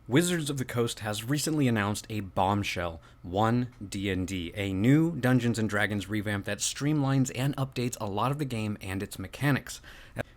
Wizards of the Coast has recently announced a bombshell, ONE D&D, a new Dungeons & Dragons revamp that streamlines and updates a lot of the game and its mechanics.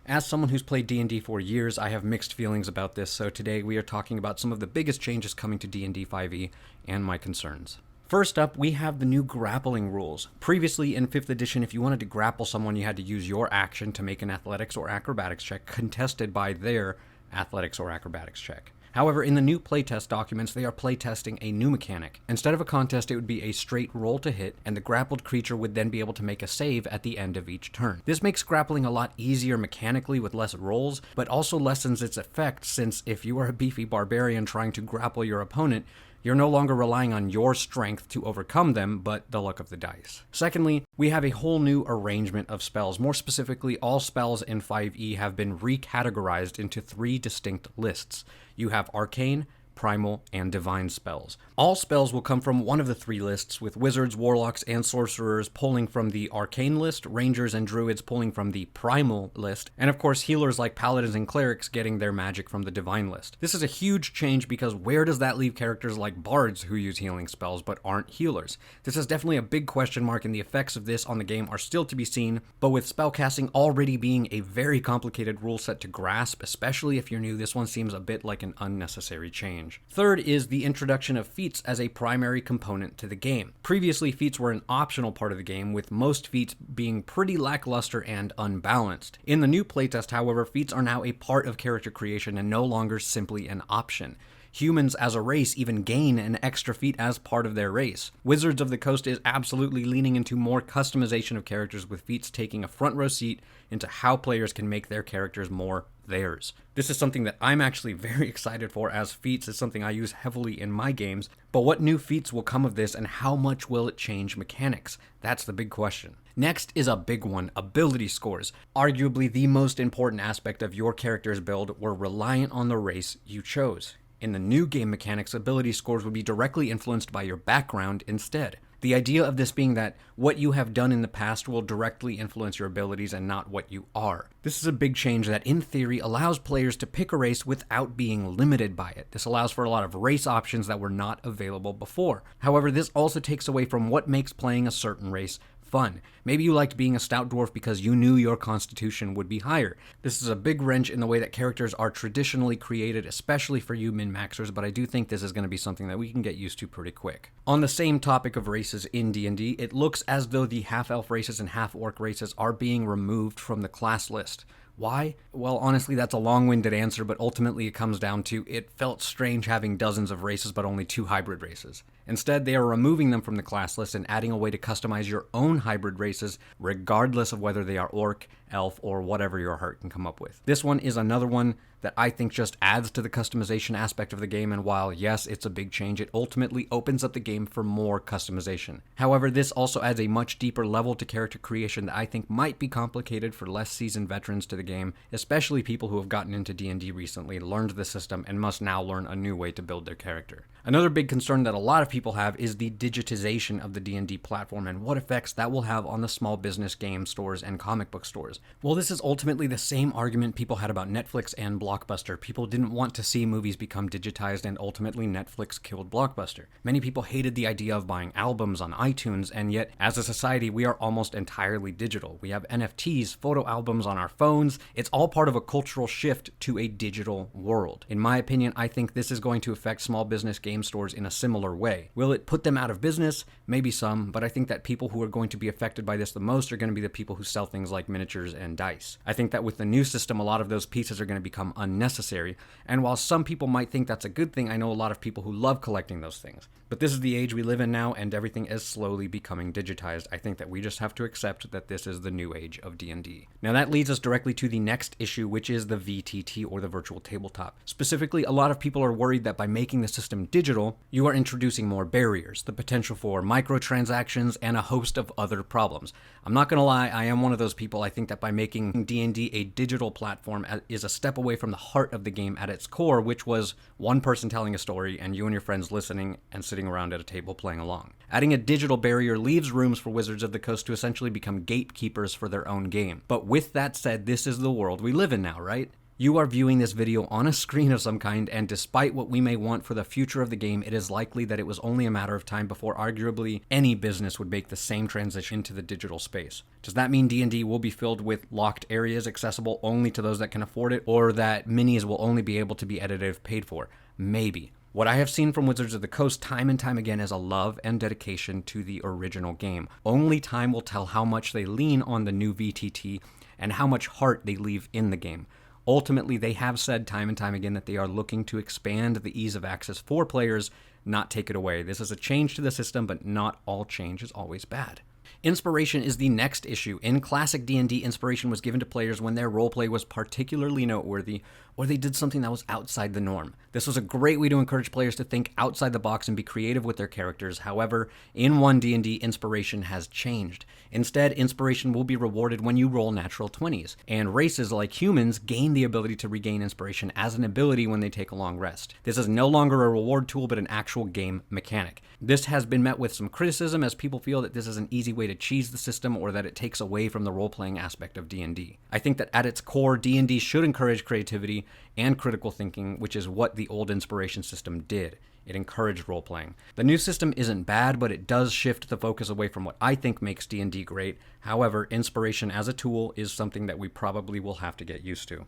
As someone who's played D&D for years, I have mixed feelings about this, so today we are talking about some of the biggest changes coming to D&D 5e and my concerns. First up, we have the new grappling rules. Previously, in 5th edition, if you wanted to grapple someone, you had to use your action to make an athletics or acrobatics check, contested by their athletics or acrobatics check. However, in the new playtest documents, they are playtesting a new mechanic. Instead of a contest, it would be a straight roll to hit, and the grappled creature would then be able to make a save at the end of each turn. This makes grappling a lot easier mechanically with less rolls, but also lessens its effect, since if you are a beefy barbarian trying to grapple your opponent, you're no longer relying on your strength to overcome them, but the luck of the dice. Secondly, we have a whole new arrangement of spells. More specifically, all spells in 5e have been recategorized into 3 distinct lists. You have Arcane, Primal, and Divine spells. All spells will come from one of the 3 lists, with Wizards, Warlocks, and Sorcerers pulling from the Arcane list, Rangers and Druids pulling from the Primal list, and of course healers like Paladins and Clerics getting their magic from the Divine list. This is a huge change because where does that leave characters like Bards who use healing spells but aren't healers? This is definitely a big question mark, and the effects of this on the game are still to be seen, but with spellcasting already being a very complicated rule set to grasp, especially if you're new, this one seems a bit like an unnecessary change. Third is the introduction of feats as a primary component to the game. Previously, feats were an optional part of the game, with most feats being pretty lackluster and unbalanced. In the new playtest, however, feats are now a part of character creation and no longer simply an option. Humans as a race even gain an extra feat as part of their race. Wizards of the Coast is absolutely leaning into more customization of characters, with feats taking a front row seat into how players can make their characters more theirs. This is something that I'm actually very excited for, as feats is something I use heavily in my games, but what new feats will come of this and how much will it change mechanics? That's the big question. Next is a big one, ability scores. Arguably the most important aspect of your character's build were reliant on the race you chose. In the new game mechanics, ability scores would be directly influenced by your background instead. The idea of this being that what you have done in the past will directly influence your abilities and not what you are. This is a big change that, in theory, allows players to pick a race without being limited by it. This allows for a lot of race options that were not available before. However, this also takes away from what makes playing a certain race fun. Maybe you liked being a stout dwarf because you knew your constitution would be higher. This is a big wrench in the way that characters are traditionally created, especially for you min-maxers, but I do think this is going to be something that we can get used to pretty quick. On the same topic of races in D&D, it looks as though the half-elf races and half-orc races are being removed from the class list. Why? Well, honestly, that's a long-winded answer, but ultimately it comes down to it felt strange having dozens of races but only 2 hybrid races. Instead, they are removing them from the class list and adding a way to customize your own hybrid races, regardless of whether they are orc, elf, or whatever your heart can come up with. This one is another one that I think just adds to the customization aspect of the game, and while yes, it's a big change, it ultimately opens up the game for more customization. However, this also adds a much deeper level to character creation that I think might be complicated for less seasoned veterans to the game, especially people who have gotten into D&D recently, learned the system, and must now learn a new way to build their character. Another big concern that a lot of people have is the digitization of the D&D platform and what effects that will have on the small business game stores and comic book stores. Well, this is ultimately the same argument people had about Netflix and Blockbuster. People didn't want to see movies become digitized, and ultimately Netflix killed Blockbuster. Many people hated the idea of buying albums on iTunes, and yet as a society we are almost entirely digital. We have NFTs, photo albums on our phones. It's all part of a cultural shift to a digital world. In my opinion, I think this is going to affect small business game stores in a similar way. Will it put them out of business? Maybe some, but I think that people who are going to be affected by this the most are going to be the people who sell things like miniatures and dice. I think that with the new system, a lot of those pieces are going to become unnecessary, and while some people might think that's a good thing, I know a lot of people who love collecting those things. But this is the age we live in now, and everything is slowly becoming digitized. I think that we just have to accept that this is the new age of D&D. Now that leads us directly to the next issue, which is the VTT, or the virtual tabletop. Specifically, a lot of people are worried that by making the system digital, you are introducing more barriers, the potential for microtransactions, and a host of other problems. I'm not gonna lie, I am one of those people. I think that by making D&D a digital platform is a step away from the heart of the game at its core, which was one person telling a story and you and your friends listening and sitting around at a table playing along. Adding a digital barrier leaves rooms for Wizards of the Coast to essentially become gatekeepers for their own game. But with that said, this is the world we live in now, right? You are viewing this video on a screen of some kind, and despite what we may want for the future of the game, it is likely that it was only a matter of time before arguably any business would make the same transition to the digital space. Does that mean D&D will be filled with locked areas accessible only to those that can afford it, or that minis will only be able to be edited if paid for? Maybe. What I have seen from Wizards of the Coast time and time again is a love and dedication to the original game. Only time will tell how much they lean on the new VTT and how much heart they leave in the game. Ultimately, they have said time and time again that they are looking to expand the ease of access for players, not take it away. This is a change to the system, but not all change is always bad. Inspiration is the next issue. In classic D&D, inspiration was given to players when their roleplay was particularly noteworthy, or they did something that was outside the norm. This was a great way to encourage players to think outside the box and be creative with their characters. However, in ONE D&D, inspiration has changed. Instead, inspiration will be rewarded when you roll natural 20s, and races like humans gain the ability to regain inspiration as an ability when they take a long rest. This is no longer a reward tool, but an actual game mechanic. This has been met with some criticism, as people feel that this is an easy way to cheese the system, or that it takes away from the role-playing aspect of D&D. I think that at its core, D&D should encourage creativity and critical thinking, which is what the old inspiration system did. It encouraged role-playing. The new system isn't bad, but it does shift the focus away from what I think makes D&D great. However, inspiration as a tool is something that we probably will have to get used to.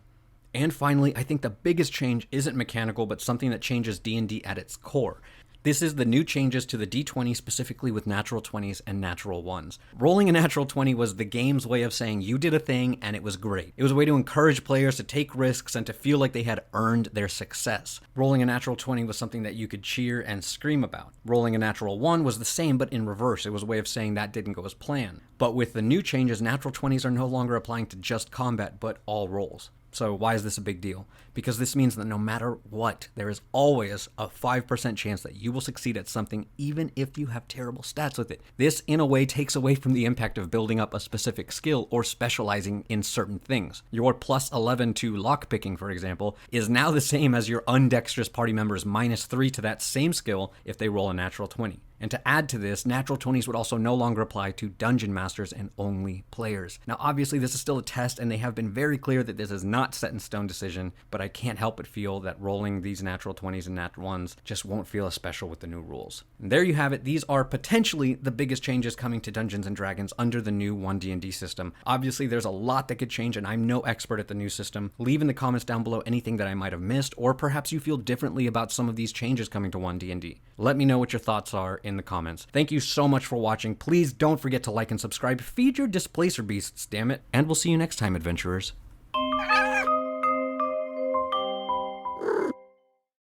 And finally, I think the biggest change isn't mechanical, but something that changes D&D at its core. This is the new changes to the D20, specifically with natural 20s and natural 1s. Rolling a natural 20 was the game's way of saying you did a thing and it was great. It was a way to encourage players to take risks and to feel like they had earned their success. Rolling a natural 20 was something that you could cheer and scream about. Rolling a natural 1 was the same, but in reverse. It was a way of saying that didn't go as planned. But with the new changes, natural 20s are no longer applying to just combat, but all rolls. So why is this a big deal? Because this means that no matter what, there is always a 5% chance that you will succeed at something, even if you have terrible stats with it. This, in a way, takes away from the impact of building up a specific skill or specializing in certain things. Your plus 11 to lockpicking, for example, is now the same as your undexterous party member's minus 3 to that same skill if they roll a natural 20. And to add to this, natural 20s would also no longer apply to dungeon masters and only players. Now, obviously, this is still a test, and they have been very clear that this is not set in stone decision, but I can't help but feel that rolling these natural 20s and nat 1s just won't feel as special with the new rules. And there you have it. These are potentially the biggest changes coming to Dungeons & Dragons under the new ONE D&D system. Obviously, there's a lot that could change, and I'm no expert at the new system. Leave in the comments down below anything that I might have missed, or perhaps you feel differently about some of these changes coming to ONE D&D. Let me know what your thoughts are in the comments. Thank you so much for watching. Please don't forget to like and subscribe. Feed your displacer beasts, damn it. And we'll see you next time, adventurers.